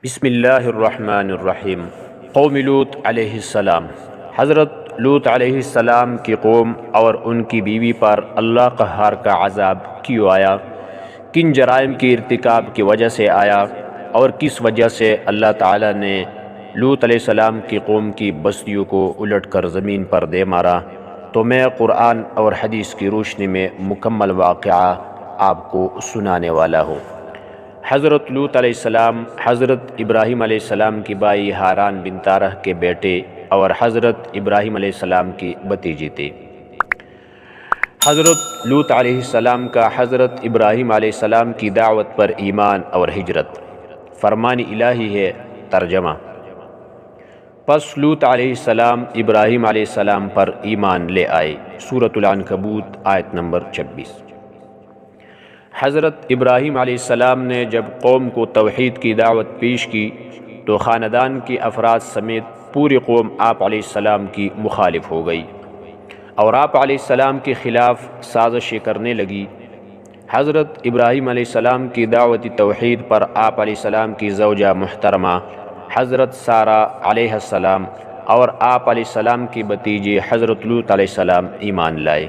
بسم اللہ الرحمن الرحیم۔ قوم لوط علیہ السلام۔ حضرت لوط علیہ السلام کی قوم اور ان کی بیوی پر اللہ قہار کا عذاب کیوں آیا، کن جرائم کی ارتکاب کی وجہ سے آیا، اور کس وجہ سے اللہ تعالیٰ نے لوط علیہ السلام کی قوم کی بستیوں کو الٹ کر زمین پر دے مارا، تو میں قرآن اور حدیث کی روشنی میں مکمل واقعہ آپ کو سنانے والا ہوں۔ حضرت لوط علیہ السلام حضرت ابراہیم علیہ السلام کی بائی ہاران بن تارہ کے بیٹے اور حضرت ابراہیم علیہ السلام کی بھتیجی تھے۔ حضرت لوط علیہ السلام کا حضرت ابراہیم علیہ السلام کی دعوت پر ایمان اور ہجرت۔ فرمان الہی ہے ترجمہ۔ پس لوط علیہ السلام ابراہیم علیہ السلام پر ایمان لے آئے۔ سورۃ العنکبوت آیت نمبر 26۔ حضرت ابراہیم علیہ السلام نے جب قوم کو توحید کی دعوت پیش کی تو خاندان کے افراد سمیت پوری قوم آپ علیہ السلام کی مخالف ہو گئی اور آپ علیہ السلام کے خلاف سازشیں کرنے لگی۔ حضرت ابراہیم علیہ السلام کی دعوت توحید پر آپ علیہ السلام کی زوجہ محترمہ حضرت سارہ علیہ السلام اور آپ علیہ السلام کی بھتیجی حضرت لوط علیہ السلام ایمان لائے۔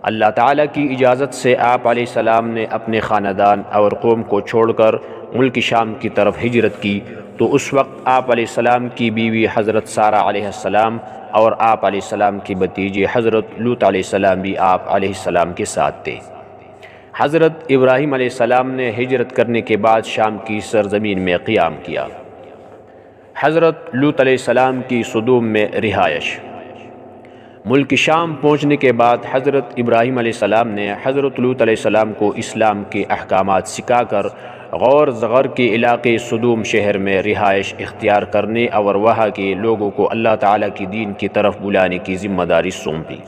اللہ تعالیٰ کی اجازت سے آپ علیہ السلام نے اپنے خاندان اور قوم کو چھوڑ کر ملک شام کی طرف ہجرت کی، تو اس وقت آپ علیہ السلام کی بیوی حضرت سارہ علیہ السلام اور آپ علیہ السلام کی بھتیجی حضرت لوط علیہ السلام بھی آپ علیہ السلام کے ساتھ تھے۔ حضرت ابراہیم علیہ السلام نے ہجرت کرنے کے بعد شام کی سرزمین میں قیام کیا۔ حضرت لوط علیہ السلام کی صدوم میں رہائش۔ ملک شام پہنچنے کے بعد حضرت ابراہیم علیہ السلام نے حضرت لوط علیہ السلام کو اسلام کے احکامات سکھا کر غور زغر کے علاقے صدوم شہر میں رہائش اختیار کرنے اور وہاں کے لوگوں کو اللہ تعالیٰ کی دین کی طرف بلانے کی ذمہ داری سونپی۔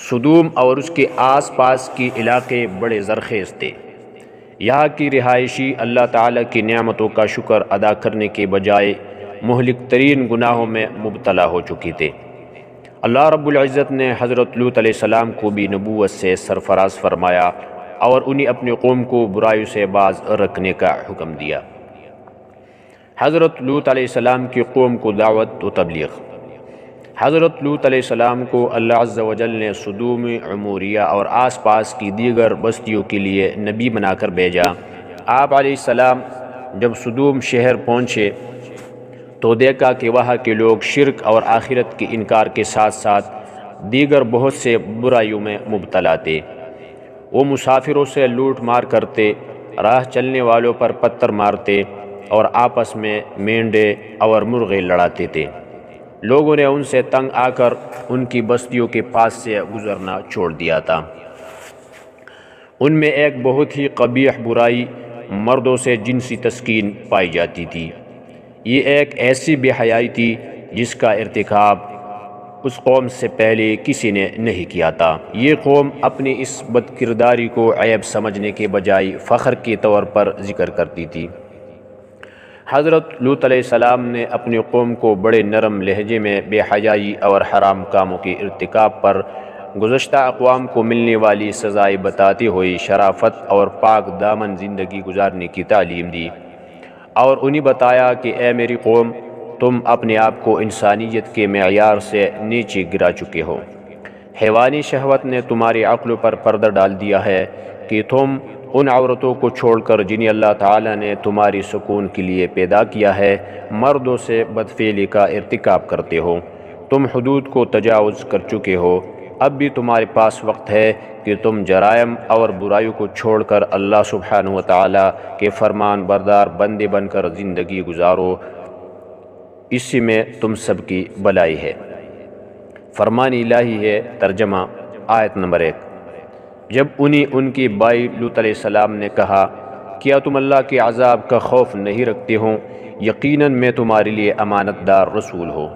صدوم اور اس کے آس پاس کے علاقے بڑے زرخیز تھے۔ یہاں کی رہائشی اللہ تعالیٰ کی نعمتوں کا شکر ادا کرنے کے بجائے مہلک ترین گناہوں میں مبتلا ہو چکی تھے۔ اللہ رب العزت نے حضرت لوط علیہ السلام کو بھی نبوت سے سرفراز فرمایا اور انہیں اپنی قوم کو برائیوں سے باز رکھنے کا حکم دیا۔ حضرت لوط علیہ السلام کی قوم کو دعوت و تبلیغ۔ حضرت لوط علیہ السلام کو اللہ عز و جل نے صدوم، عموریہ اور آس پاس کی دیگر بستیوں کے لیے نبی بنا کر بھیجا۔ آپ علیہ السلام جب صدوم شہر پہنچے تو دیکھا کہ وہاں کے لوگ شرک اور آخرت کے انکار کے ساتھ ساتھ دیگر بہت سے برائیوں میں مبتلا تھے۔ وہ مسافروں سے لوٹ مار کرتے، راہ چلنے والوں پر پتھر مارتے اور آپس میں مینڈے اور مرغے لڑاتے تھے۔ لوگوں نے ان سے تنگ آ کر ان کی بستیوں کے پاس سے گزرنا چھوڑ دیا تھا۔ ان میں ایک بہت ہی قبیح برائی مردوں سے جنسی تسکین پائی جاتی تھی۔ یہ ایک ایسی بے حیائی تھی جس کا ارتکاب اس قوم سے پہلے کسی نے نہیں کیا تھا۔ یہ قوم اپنی اس بد کرداری کو عیب سمجھنے کے بجائے فخر کے طور پر ذکر کرتی تھی۔ حضرت لوط علیہ السلام نے اپنی قوم کو بڑے نرم لہجے میں بے حیائی اور حرام کاموں کے ارتکاب پر گزشتہ اقوام کو ملنے والی سزائیں بتاتے ہوئے شرافت اور پاک دامن زندگی گزارنے کی تعلیم دی، اور انہیں بتایا کہ اے میری قوم، تم اپنے آپ کو انسانیت کے معیار سے نیچے گرا چکے ہو۔ حیوانی شہوت نے تمہاری عقل پر پردہ ڈال دیا ہے کہ تم ان عورتوں کو چھوڑ کر جنہیں اللہ تعالیٰ نے تمہاری سکون کے لیے پیدا کیا ہے، مردوں سے بدفعلی کا ارتکاب کرتے ہو۔ تم حدود کو تجاوز کر چکے ہو۔ اب بھی تمہارے پاس وقت ہے کہ تم جرائم اور برائیوں کو چھوڑ کر اللہ سبحانہ و تعالیٰ کے فرمان بردار بندے بن کر زندگی گزارو، اسی میں تم سب کی بھلائی ہے۔ فرمان الہی ہے ترجمہ۔ آیت نمبر 1۔ جب ان کی بائی لوط علیہ السلام نے کہا، کیا تم اللہ کے عذاب کا خوف نہیں رکھتے ہو؟ یقیناً میں تمہارے لیے امانت دار رسول ہوں،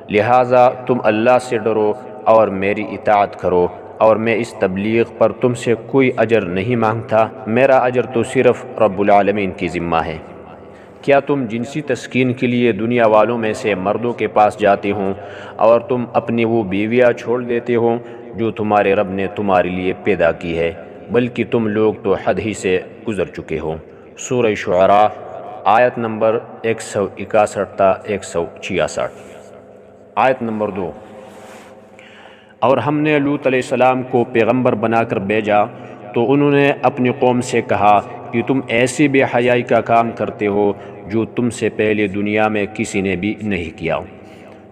لہٰذا تم اللہ سے ڈرو اور میری اطاعت کرو، اور میں اس تبلیغ پر تم سے کوئی اجر نہیں مانگتا، میرا اجر تو صرف رب العالمین کی ذمہ ہے۔ کیا تم جنسی تسکین کے لیے دنیا والوں میں سے مردوں کے پاس جاتے ہو اور تم اپنی وہ بیویاں چھوڑ دیتے ہو جو تمہارے رب نے تمہارے لیے پیدا کی ہے؟ بلکہ تم لوگ تو حد ہی سے گزر چکے ہو۔ سورہ شعراء آیت نمبر 161 تا 166۔ آیت نمبر 2، اور ہم نے لوط علیہ السلام کو پیغمبر بنا کر بھیجا تو انہوں نے اپنی قوم سے کہا کہ تم ایسی بے حیائی کا کام کرتے ہو جو تم سے پہلے دنیا میں کسی نے بھی نہیں کیا۔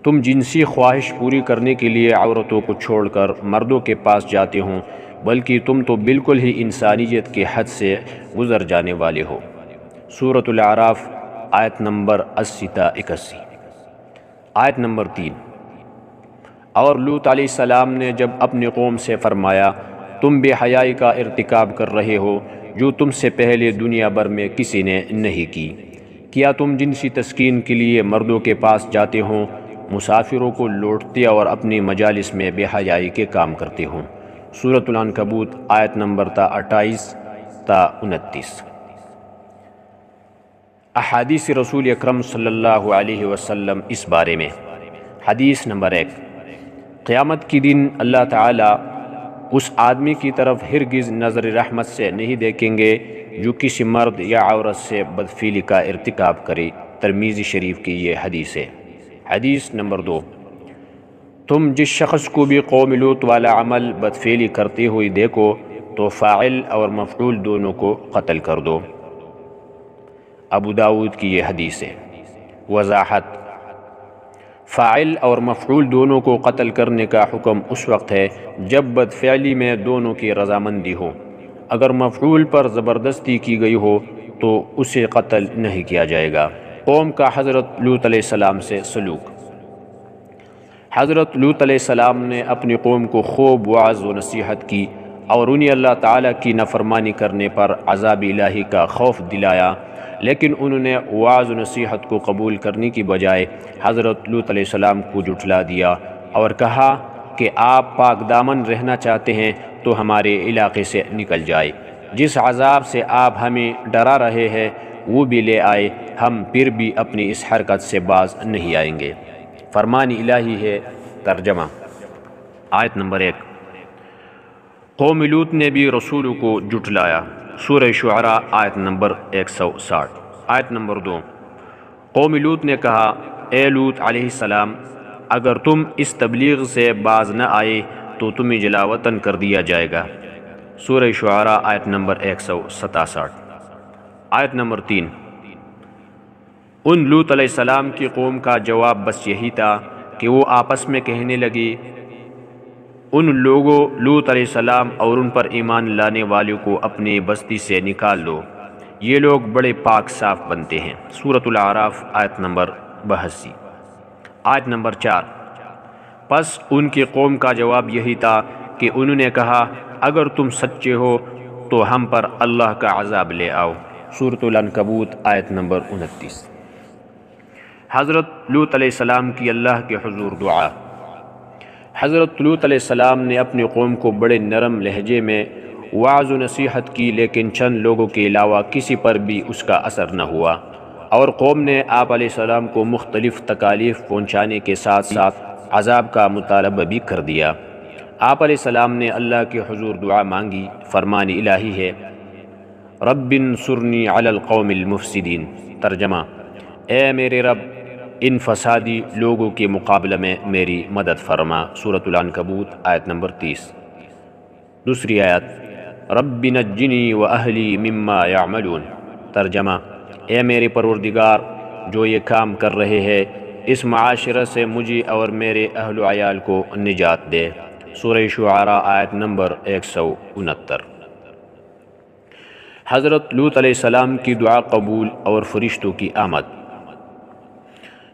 تم جنسی خواہش پوری کرنے کے لیے عورتوں کو چھوڑ کر مردوں کے پاس جاتے ہو، بلکہ تم تو بالکل ہی انسانیت کے حد سے گزر جانے والے ہو۔ سورۃ الاعراف آیت نمبر 80 تا 81۔ آیت نمبر 3، اور لوط علیہ السلام نے جب اپنی قوم سے فرمایا تم بے حیائی کا ارتکاب کر رہے ہو جو تم سے پہلے دنیا بھر میں کسی نے نہیں کی۔ کیا تم جنسی تسکین کے لیے مردوں کے پاس جاتے ہو، مسافروں کو لوٹتے اور اپنی مجالس میں بے حیائی کے کام کرتے ہو۔ سورۃ العنکبوت آیت نمبر 28 تا 29۔ احادیث رسول اکرم صلی اللہ علیہ وسلم اس بارے میں۔ حدیث نمبر 1، قیامت کی دن اللہ تعالیٰ اس آدمی کی طرف ہرگز نظر رحمت سے نہیں دیکھیں گے جو کسی مرد یا عورت سے بدفعلی کا ارتکاب کرے۔ ترمذی شریف کی یہ حدیث ہے۔ حدیث نمبر 2، تم جس شخص کو بھی قوم لوط والا عمل بدفعلی کرتے ہوئے دیکھو تو فاعل اور مفعول دونوں کو قتل کر دو۔ ابو داؤد کی یہ حدیث ہے۔ وضاحت، فاعل اور مفعول دونوں کو قتل کرنے کا حکم اس وقت ہے جب بدفعلی میں دونوں کی رضامندی ہو۔ اگر مفعول پر زبردستی کی گئی ہو تو اسے قتل نہیں کیا جائے گا۔ قوم کا حضرت لوط علیہ السلام سے سلوک۔ حضرت لوط علیہ السلام نے اپنی قوم کو خوب وعظ و نصیحت کی اور انہیں اللہ تعالیٰ کی نافرمانی کرنے پر عذاب الہی کا خوف دلایا، لیکن انہوں نے وعظ و نصیحت کو قبول کرنے کی بجائے حضرت لوط علیہ السلام کو جھٹلا دیا اور کہا کہ آپ پاک دامن رہنا چاہتے ہیں تو ہمارے علاقے سے نکل جائے، جس عذاب سے آپ ہمیں ڈرا رہے ہیں وہ بھی لے آئے، ہم پھر بھی اپنی اس حرکت سے باز نہیں آئیں گے۔ فرمان الہی ہے۔ ترجمہ۔ آیت نمبر 1، قوم لوط نے بھی رسولوں کو جھٹلایا۔ سورہ شعراء آیت نمبر 160۔ آیت نمبر 2، قوم لوط نے کہا اے لوط علیہ السلام، اگر تم اس تبلیغ سے باز نہ آئے تو تمہیں جلا وطن کر دیا جائے گا۔ سورہ شعراء آیت نمبر 167۔ آیت نمبر 3، ان لوط علیہ السلام کی قوم کا جواب بس یہی تھا کہ وہ آپس میں کہنے لگے ان لوگوں لوط علیہ السلام اور ان پر ایمان لانے والوں کو اپنی بستی سے نکال لو، یہ لوگ بڑے پاک صاف بنتے ہیں۔ سورۃ الاعراف آیت نمبر 82۔ آیت نمبر 4، پس ان کی قوم کا جواب یہی تھا کہ انہوں نے کہا اگر تم سچے ہو تو ہم پر اللہ کا عذاب لے آؤ۔ سورۃ العنکبوت آیت نمبر 29۔ حضرت لوط علیہ السلام کی اللہ کے حضور دعا۔ حضرت لوط علیہ السلام نے اپنی قوم کو بڑے نرم لہجے میں وعظ و نصیحت کی، لیکن چند لوگوں کے علاوہ کسی پر بھی اس کا اثر نہ ہوا، اور قوم نے آپ علیہ السلام کو مختلف تکالیف پہنچانے کے ساتھ ساتھ عذاب کا مطالبہ بھی کر دیا۔ آپ علیہ السلام نے اللہ کے حضور دعا مانگی۔ فرمان الہی ہے، رب انصرنی علی القوم المفسدین۔ ترجمہ، اے میرے رب، ان فسادی لوگوں کے مقابلے میں میری مدد فرما۔ سورۃ العنکبوت آیت نمبر 30۔ دوسری آیت، رب نجنی و اہلی مما یعملون۔ ترجمہ، اے میرے پروردگار، جو یہ کام کر رہے ہیں اس معاشرے سے مجھے اور میرے اہل و عیال کو نجات دے۔ سورہ شعراء آیت نمبر 169۔ حضرت لوط علیہ السلام کی دعا قبول اور فرشتوں کی آمد۔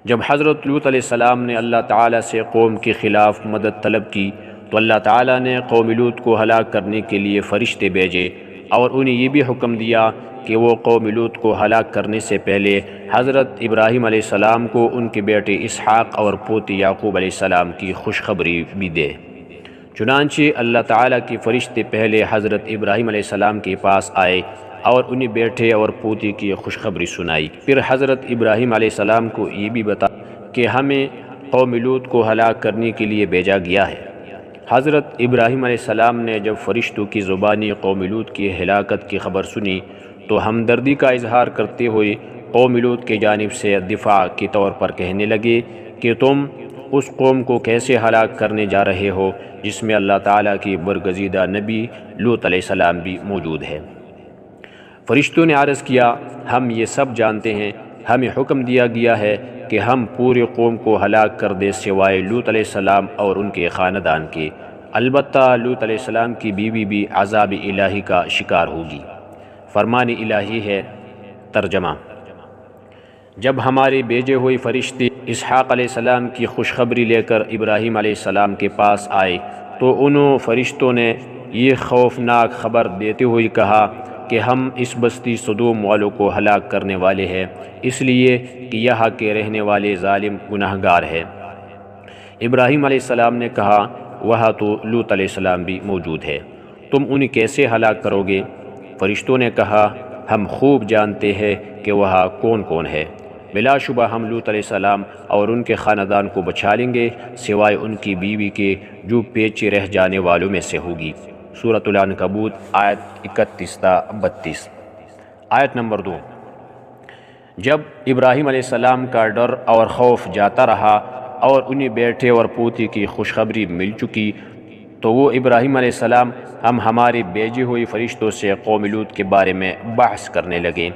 جب حضرت لوط علیہ السلام نے اللہ تعالیٰ سے قوم کے خلاف مدد طلب کی تو اللہ تعالیٰ نے قوم لوط کو ہلاک کرنے کے لیے فرشتے بھیجے اور انہیں یہ بھی حکم دیا کہ وہ قوم لوط کو ہلاک کرنے سے پہلے حضرت ابراہیم علیہ السلام کو ان کے بیٹے اسحاق اور پوتی یعقوب علیہ السلام کی خوشخبری بھی دے۔ چنانچہ اللہ تعالیٰ کے فرشتے پہلے حضرت ابراہیم علیہ السلام کے پاس آئے اور انہیں بیٹے اور پوتی کی خوشخبری سنائی۔ پھر حضرت ابراہیم علیہ السلام کو یہ بھی بتا کہ ہمیں قوم لوط کو ہلاک کرنے کے لیے بھیجا گیا ہے۔ حضرت ابراہیم علیہ السلام نے جب فرشتوں کی زبانی قوم لوط کی ہلاکت کی خبر سنی تو ہمدردی کا اظہار کرتے ہوئے قوم لوط کی جانب سے دفاع کے طور پر کہنے لگے کہ تم اس قوم کو کیسے ہلاک کرنے جا رہے ہو جس میں اللہ تعالیٰ کی برگزیدہ نبی لوط علیہ السلام بھی موجود ہے۔ فرشتوں نے عرض کیا ہم یہ سب جانتے ہیں، ہمیں حکم دیا گیا ہے کہ ہم پورے قوم کو ہلاک کر دیں سوائے لوط علیہ السلام اور ان کے خاندان کے، البتہ لوط علیہ السلام کی بیوی بھی عذاب الہی کا شکار ہوگی۔ فرمان الہی ہے۔ ترجمہ: جب ہمارے بھیجے ہوئے فرشتے اسحاق علیہ السلام کی خوشخبری لے کر ابراہیم علیہ السلام کے پاس آئے تو انہوں فرشتوں نے یہ خوفناک خبر دیتے ہوئے کہا کہ ہم اس بستی سدوم والوں کو ہلاک کرنے والے ہیں، اس لیے کہ یہاں کے رہنے والے ظالم گناہگار ہیں۔ ابراہیم علیہ السلام نے کہا وہاں تو لوط علیہ السلام بھی موجود ہے، تم انہیں کیسے ہلاک کرو گے؟ فرشتوں نے کہا ہم خوب جانتے ہیں کہ وہاں کون کون ہے، بلا شبہ ہم لوط علیہ السلام اور ان کے خاندان کو بچا لیں گے سوائے ان کی بیوی کے جو پیچھے رہ جانے والوں میں سے ہوگی۔ سورۃ العنکبوت آیت 31 تا 32۔ آیت نمبر 2۔ جب ابراہیم علیہ السلام کا ڈر اور خوف جاتا رہا اور انہیں بیٹے اور پوتی کی خوشخبری مل چکی تو وہ ابراہیم علیہ السلام ہمارے بھیجے ہوئے فرشتوں سے قوم لوط کے بارے میں بحث کرنے لگے۔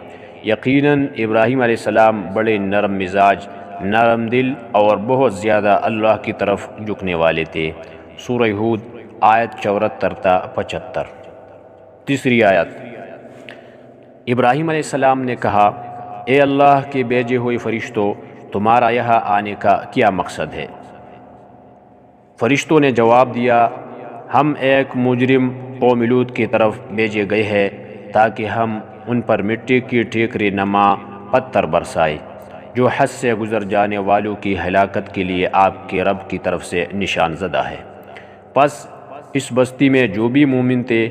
یقیناً ابراہیم علیہ السلام بڑے نرم مزاج، نرم دل اور بہت زیادہ اللہ کی طرف جھکنے والے تھے۔ سورہ ہود آیت 74 تا 75۔ تیسری آیت۔ ابراہیم علیہ السلام نے کہا اے اللہ کے بھیجے ہوئے فرشتوں، تمہارا یہاں آنے کا کیا مقصد ہے؟ فرشتوں نے جواب دیا ہم ایک مجرم قوم لوط کی طرف بھیجے گئے ہیں تاکہ ہم ان پر مٹی کی ٹھیکری نما پتھر برسائے جو حد سے گزر جانے والوں کی ہلاکت کے لیے آپ کے رب کی طرف سے نشان زدہ ہے۔ پس اس بستی میں جو بھی مومن تھے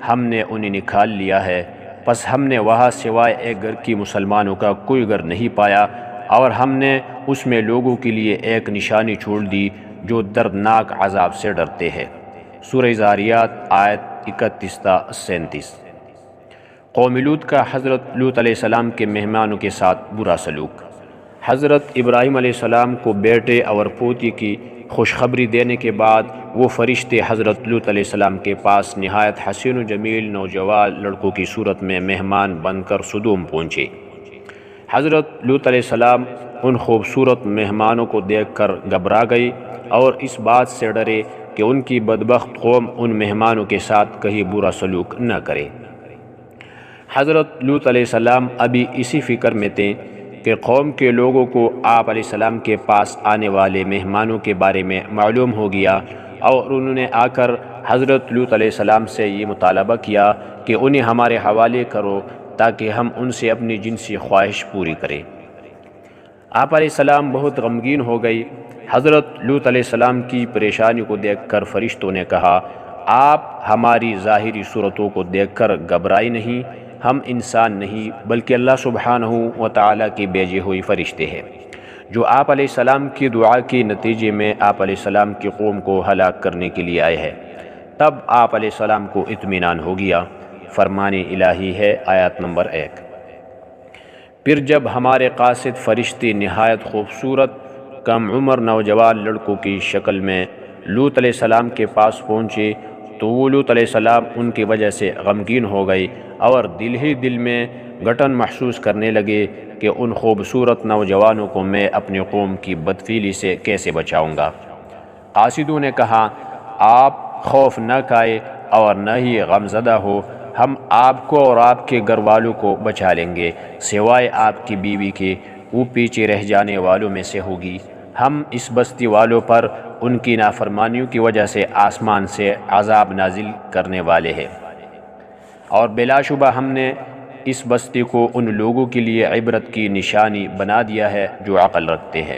ہم نے انہیں نکال لیا ہے، پس ہم نے وہاں سوائے ایک گھر کی مسلمانوں کا کوئی گھر نہیں پایا اور ہم نے اس میں لوگوں کے لیے ایک نشانی چھوڑ دی جو دردناک عذاب سے ڈرتے ہیں۔ سورہ ذاریات آیت 31 تا 37۔ قوم لوط کا حضرت لوط علیہ السلام کے مہمانوں کے ساتھ برا سلوک۔ حضرت ابراہیم علیہ السلام کو بیٹے اور پوتی کی خوشخبری دینے کے بعد وہ فرشتے حضرت لوط علیہ السلام کے پاس نہایت حسین و جمیل نوجوان لڑکوں کی صورت میں مہمان بن کر سدوم پہنچے۔ حضرت لوط علیہ السلام ان خوبصورت مہمانوں کو دیکھ کر گھبرا گئی اور اس بات سے ڈرے کہ ان کی بدبخت قوم ان مہمانوں کے ساتھ کہیں برا سلوک نہ کرے۔ حضرت لوط علیہ السلام ابھی اسی فکر میں تھے کہ قوم کے لوگوں کو آپ علیہ السلام کے پاس آنے والے مہمانوں کے بارے میں معلوم ہو گیا اور انہوں نے آ کر حضرت لوط علیہ السلام سے یہ مطالبہ کیا کہ انہیں ہمارے حوالے کرو تاکہ ہم ان سے اپنی جنسی خواہش پوری کریں۔ آپ علیہ السلام بہت غمگین ہو گئی۔ حضرت لوط علیہ السلام کی پریشانی کو دیکھ کر فرشتوں نے کہا آپ ہماری ظاہری صورتوں کو دیکھ کر گھبرائی نہیں، ہم انسان نہیں بلکہ اللہ سبحانہ و تعالیٰ کی بھیجے ہوئی فرشتے ہیں جو آپ علیہ السلام کی دعا کے نتیجے میں آپ علیہ السلام کی قوم کو ہلاک کرنے کے لیے آئے ہیں۔ تب آپ علیہ السلام کو اطمینان ہو گیا۔ فرمان الہی ہے۔ آیت نمبر 1۔ پھر جب ہمارے قاصد فرشتے نہایت خوبصورت کم عمر نوجوان لڑکوں کی شکل میں لوط علیہ السلام کے پاس پہنچے تو وہ لوط علیہ السلام ان کی وجہ سے غمگین ہو گئی اور دل ہی دل میں گھٹن محسوس کرنے لگے کہ ان خوبصورت نوجوانوں کو میں اپنی قوم کی بدفعلی سے کیسے بچاؤں گا۔ قاصدوں نے کہا آپ خوف نہ کھائے اور نہ ہی غمزدہ ہو، ہم آپ کو اور آپ کے گھر والوں کو بچا لیں گے سوائے آپ کی بیوی کے، وہ پیچھے رہ جانے والوں میں سے ہوگی۔ ہم اس بستی والوں پر ان کی نافرمانیوں کی وجہ سے آسمان سے عذاب نازل کرنے والے ہیں، اور بلا شبہ ہم نے اس بستی کو ان لوگوں کے لیے عبرت کی نشانی بنا دیا ہے جو عقل رکھتے ہیں۔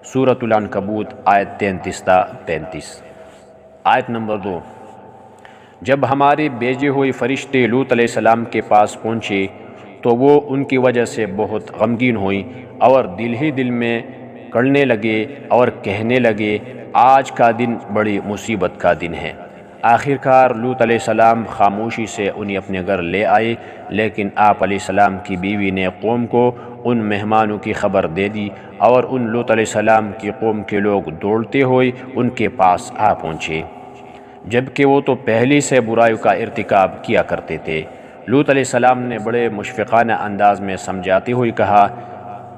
سورۃ العنکبوت آیت 33 تا 33۔ آیت نمبر 2۔ جب ہمارے بھیجے ہوئے فرشتے لوط علیہ السلام کے پاس پہنچے تو وہ ان کی وجہ سے بہت غمگین ہوئیں اور دل ہی دل میں کڑنے لگے اور کہنے لگے آج کا دن بڑی مصیبت کا دن ہے۔ آخرکار لوط علیہ السلام خاموشی سے انہیں اپنے گھر لے آئے، لیکن آپ علیہ السلام کی بیوی نے قوم کو ان مہمانوں کی خبر دے دی اور ان لوط علیہ السلام کی قوم کے لوگ دوڑتے ہوئے ان کے پاس آ پہنچے، جبکہ وہ تو پہلے سے برائیوں کا ارتکاب کیا کرتے تھے۔ لوط علیہ السلام نے بڑے مشفقانہ انداز میں سمجھاتے ہوئے کہا،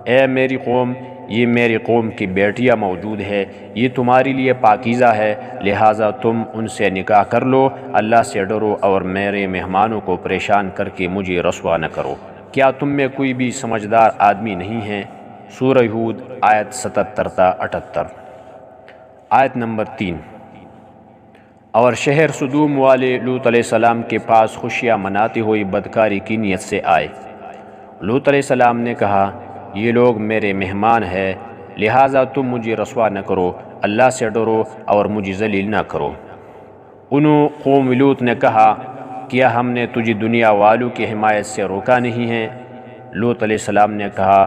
اے میری قوم، یہ میری قوم کی بیٹیاں موجود ہے، یہ تمہارے لیے پاکیزہ ہے، لہٰذا تم ان سے نکاح کر لو، اللہ سے ڈرو اور میرے مہمانوں کو پریشان کر کے مجھے رسوا نہ کرو۔ کیا تم میں کوئی بھی سمجھدار آدمی نہیں ہے؟ سورہ ہود آیت 77 تا 78۔ آیت نمبر 3۔ اور شہر سدوم والے لوط علیہ السلام کے پاس خوشیاں مناتے ہوئے بدکاری کی نیت سے آئے۔ لوط علیہ السلام نے کہا، یہ لوگ میرے مہمان ہیں، لہٰذا تم مجھے رسوا نہ کرو، اللہ سے ڈرو اور مجھے ذلیل نہ کرو۔ انہوں قوم لوط نے کہا، کیا ہم نے تجھے دنیا والوں کی حمایت سے روکا نہیں ہے؟ لوط علیہ السلام نے کہا،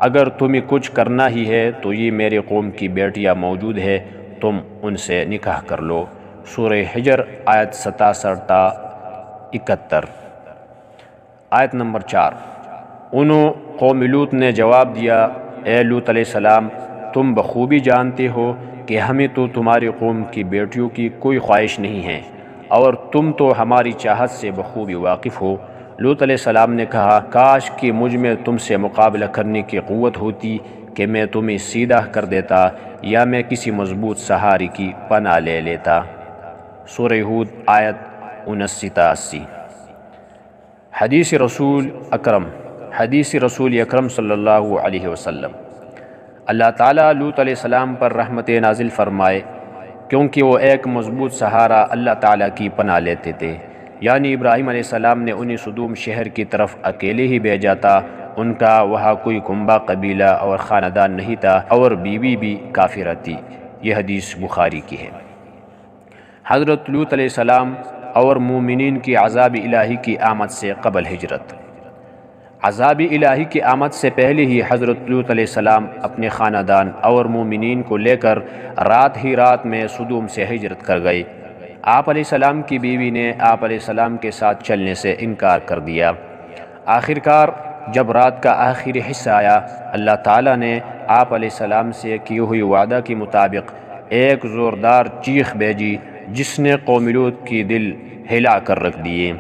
اگر تمہیں کچھ کرنا ہی ہے تو یہ میرے قوم کی بیٹیاں موجود ہے، تم ان سے نکاح کر لو۔ سورہ حجر آیت 67 تا 71۔ آیت نمبر 4۔ انہوں قوم لوط نے جواب دیا، اے لوط علیہ السلام، تم بخوبی جانتے ہو کہ ہمیں تو تمہاری قوم کی بیٹیوں کی کوئی خواہش نہیں ہے، اور تم تو ہماری چاہت سے بخوبی واقف ہو۔ لوط علیہ السلام نے کہا، کاش کہ مجھ میں تم سے مقابلہ کرنے کی قوت ہوتی کہ میں تمہیں سیدھا کر دیتا یا میں کسی مضبوط سہارے کی پناہ لے لیتا۔ سورہ ہود آیت 79 تا 80۔ حدیث رسول اکرم صلی اللہ علیہ وسلم۔ اللہ تعالیٰ لوط علیہ السلام پر رحمت نازل فرمائے، کیونکہ وہ ایک مضبوط سہارا اللہ تعالیٰ کی پناہ لیتے تھے، یعنی ابراہیم علیہ السلام نے انہیں سدوم شہر کی طرف اکیلے ہی بھیجا تھا، ان کا وہاں کوئی کنبہ قبیلہ اور خاندان نہیں تھا اور بیوی بھی کافرہ تھی۔ یہ حدیث بخاری کی ہے۔ حضرت لوط علیہ السلام اور مومنین کی عذاب الہی کی آمد سے قبل ہجرت۔ عذاب الہی کی آمد سے پہلے ہی حضرت لوط علیہ السلام اپنے خاندان اور مومنین کو لے کر رات میں سدوم سے ہجرت کر گئے۔ آپ علیہ السلام کی بیوی نے آپ علیہ السلام کے ساتھ چلنے سے انکار کر دیا۔ آخرکار جب رات کا آخری حصہ آیا، اللہ تعالیٰ نے آپ علیہ السلام سے کی ہوئی وعدہ کے مطابق ایک زوردار چیخ بھیجی جس نے قوم لوط کی دل ہلا کر رکھ دیے۔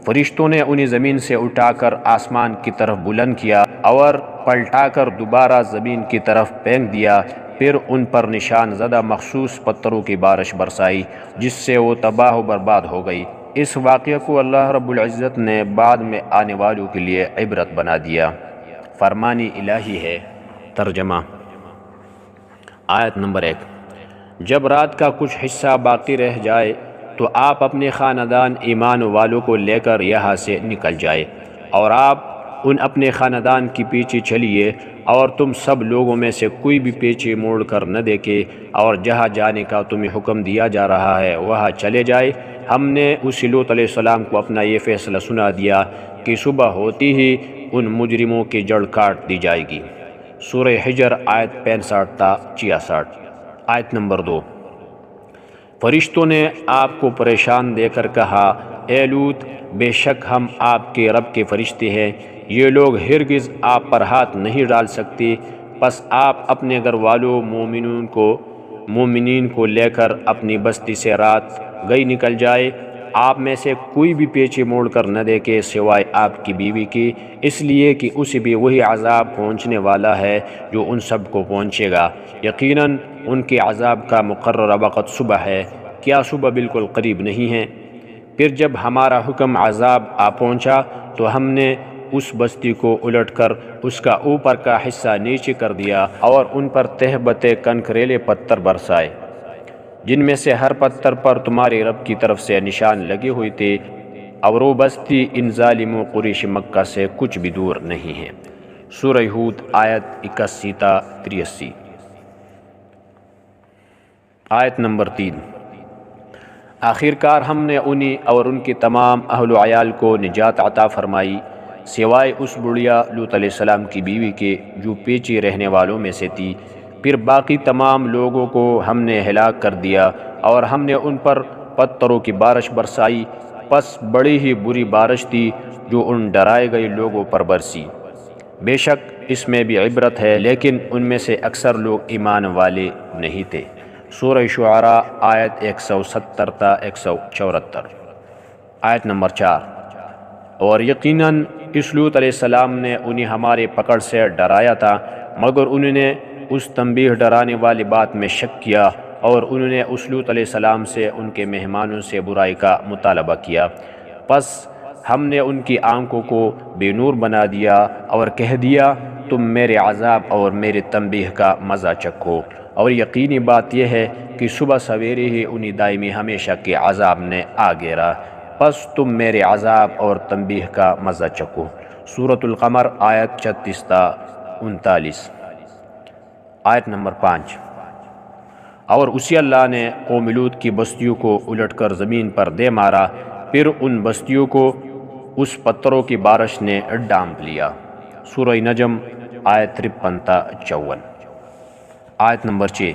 فرشتوں نے انہیں زمین سے اٹھا کر آسمان کی طرف بلند کیا اور پلٹا کر دوبارہ زمین کی طرف پھینک دیا، پھر ان پر نشان زدہ مخصوص پتھروں کی بارش برسائی جس سے وہ تباہ و برباد ہو گئی۔ اس واقعہ کو اللہ رب العزت نے بعد میں آنے والوں کے لیے عبرت بنا دیا۔ فرمانی الہی ہے۔ ترجمہ۔ آیت نمبر 1۔ جب رات کا کچھ حصہ باقی رہ جائے تو آپ اپنے خاندان ایمان والوں کو لے کر یہاں سے نکل جائے، اور آپ ان اپنے خاندان کی پیچھے چلیے، اور تم سب لوگوں میں سے کوئی بھی پیچھے موڑ کر نہ دیکھے، اور جہاں جانے کا تمہیں حکم دیا جا رہا ہے وہاں چلے جائے۔ ہم نے اسی لوط علیہ السلام کو اپنا یہ فیصلہ سنا دیا کہ صبح ہوتی ہی ان مجرموں کی جڑ کاٹ دی جائے گی۔ سورہ حجر آیت 65 تا 66۔ آیت نمبر 2۔ فرشتوں نے آپ کو پریشان دے کر کہا، اے لوط، بے شک ہم آپ کے رب کے فرشتے ہیں، یہ لوگ ہرگز آپ پر ہاتھ نہیں ڈال سکتے، پس آپ اپنے گھر والوں مومنین کو لے کر اپنی بستی سے رات گئی نکل جائے۔ آپ میں سے کوئی بھی پیچھے موڑ کر نہ دیکھے سوائے آپ کی بیوی کی، اس لیے کہ اسے بھی وہی عذاب پہنچنے والا ہے جو ان سب کو پہنچے گا۔ یقیناً ان کے عذاب کا مقررہ وقت صبح ہے، کیا صبح بالکل قریب نہیں ہے؟ پھر جب ہمارا حکم عذاب آ پہنچا تو ہم نے اس بستی کو الٹ کر اس کا اوپر کا حصہ نیچے کر دیا اور ان پر تہ بتہ کنکریلے پتھر برسائے، جن میں سے ہر پتھر پر تمہارے رب کی طرف سے نشان لگے ہوئے تھے، اور وہ بستی ان ظالموں قریش مکہ سے کچھ بھی دور نہیں ہے۔ سورہ ہود آیت 81 تا 83۔ آیت نمبر 3۔ آخرکار ہم نے انہیں اور ان کے تمام اہل و عیال کو نجات عطا فرمائی، سوائے اس بڑھیا لوط علیہ السلام کی بیوی کے جو پیچھے رہنے والوں میں سے تھی۔ پھر باقی تمام لوگوں کو ہم نے ہلاک کر دیا، اور ہم نے ان پر پتھروں کی بارش برسائی، پس بڑی ہی بری بارش تھی جو ان ڈرائے گئے لوگوں پر برسی۔ بے شک اس میں بھی عبرت ہے، لیکن ان میں سے اکثر لوگ ایمان والے نہیں تھے۔ سورہ شعراء آیت 170 تا 174۔ آیت نمبر 4۔ اور یقیناً اس لوط علیہ السلام نے انہیں ہمارے پکڑ سے ڈرایا تھا، مگر انہوں نے اس تنبیہ ڈرانے والی بات میں شک کیا، اور انہوں نے اس لوط علیہ السلام سے ان کے مہمانوں سے برائی کا مطالبہ کیا۔ پس ہم نے ان کی آنکھوں کو بے نور بنا دیا اور کہہ دیا تم میرے عذاب اور میرے تنبیہ کا مزہ چکھو، اور یقینی بات یہ ہے کہ صبح سویرے ہی انہیں دائمی ہمیشہ کے عذاب نے آ گھیرا، پس تم میرے عذاب اور تنبیہ کا مزہ چکھو۔ سورۃ القمر آیت 36 تا 39۔ آیت نمبر 5۔ اور اسی اللہ نے قوم لوط کی بستیوں کو الٹ کر زمین پر دے مارا، پھر ان بستیوں کو اس پتھروں کی بارش نے ڈانپ لیا۔ سورہ نجم آیت 53 تا 54۔ آیت نمبر 6۔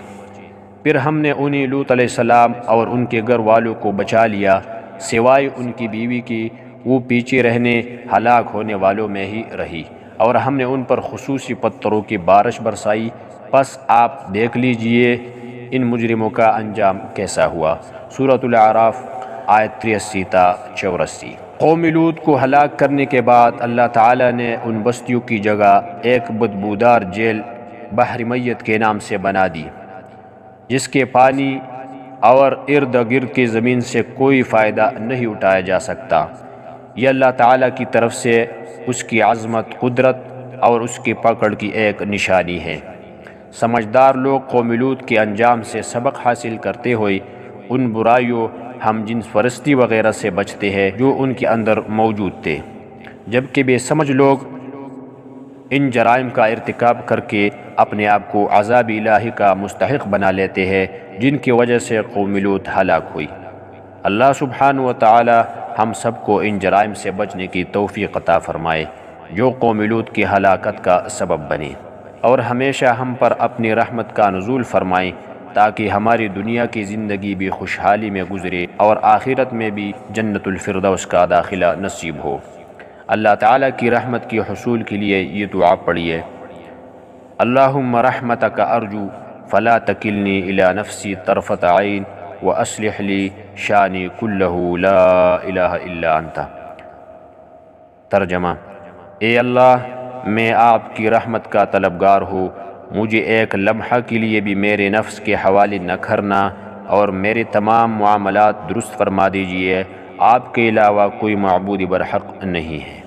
پھر ہم نے انہیں لوط علیہ السلام اور ان کے گھر والوں کو بچا لیا، سوائے ان کی بیوی کی، وہ پیچھے رہنے ہلاک ہونے والوں میں ہی رہی، اور ہم نے ان پر خصوصی پتھروں کی بارش برسائی، پس آپ دیکھ لیجئے ان مجرموں کا انجام کیسا ہوا۔ سورۃ الاعراف آیت 83 تا 84۔ قوم لوط کو ہلاک کرنے کے بعد اللہ تعالیٰ نے ان بستیوں کی جگہ ایک بدبودار جیل بحر میت کے نام سے بنا دی، جس کے پانی اور ارد گرد کی زمین سے کوئی فائدہ نہیں اٹھایا جا سکتا۔ یہ اللہ تعالیٰ کی طرف سے اس کی عظمت، قدرت اور اس کی پکڑ کی ایک نشانی ہے۔ سمجھدار لوگ قوم لوط کے انجام سے سبق حاصل کرتے ہوئے ان برائیوں، ہم جنس پرستی وغیرہ سے بچتے ہیں جو ان کے اندر موجود تھے، جبکہ بے سمجھ لوگ ان جرائم کا ارتکاب کر کے اپنے آپ کو عذاب الہی کا مستحق بنا لیتے ہیں، جن کی وجہ سے قوم لوط ہلاک ہوئی۔ اللہ سبحانہ و تعالی ہم سب کو ان جرائم سے بچنے کی توفیق عطا فرمائے جو قوم لوط کی ہلاکت کا سبب بنے، اور ہمیشہ ہم پر اپنی رحمت کا نزول فرمائیں تاکہ ہماری دنیا کی زندگی بھی خوشحالی میں گزرے اور آخرت میں بھی جنت الفردوس کا داخلہ نصیب ہو۔ اللہ تعالیٰ کی رحمت کے حصول کے لیے یہ دعا پڑھیے: اللہم رحمتک ارجو فلا تکلنی الی نفسی طرفۃ عین واصلح لی شانی کلہ لا الہ الا انت۔ ترجمہ: اے اللہ، میں آپ کی رحمت کا طلبگار ہوں، مجھے ایک لمحہ کے لیے بھی میرے نفس کے حوالے نہ کرنا اور میرے تمام معاملات درست فرما دیجیے، آپ کے علاوہ کوئی معبود برحق نہیں ہے۔